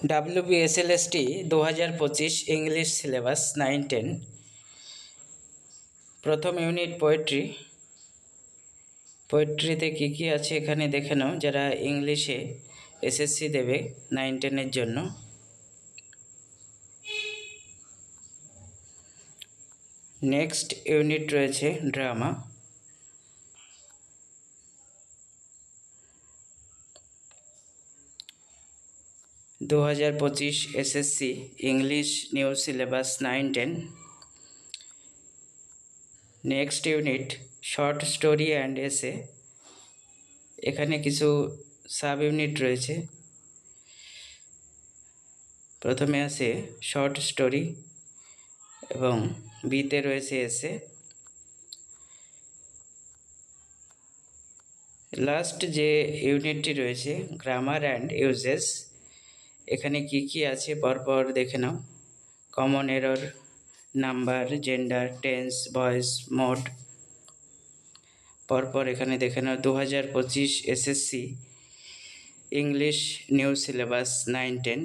WBSLST 2025 English syllabus 9-10 প্রথম unit পোয়েট্রিতে কি কি আছে এখানে দেখে নাও, যারা ইংলিশে এসএসসি দেবে 9-10 জন্য। নেক্সট ইউনিট রয়েছে ড্রামা। দু হাজার 25 SSC English new syllabus 9-10। Next unit short story and এসে। এখানে কিছু সাব ইউনিট রয়েছে। প্রথমে আছে শর্ট স্টোরি এবং বিতে রয়েছে এসে। লাস্ট যে ইউনিটটি রয়েছে গ্রামার অ্যান্ড ইউজেস। এখানে কি কি আছে পরপর দেখে নাও। Common error, number, gender, tense, voice, mode পরপর এখানে দেখে নাও। 2025 এসএসসি ইংলিশ নিউ সিলেবাস 9-10।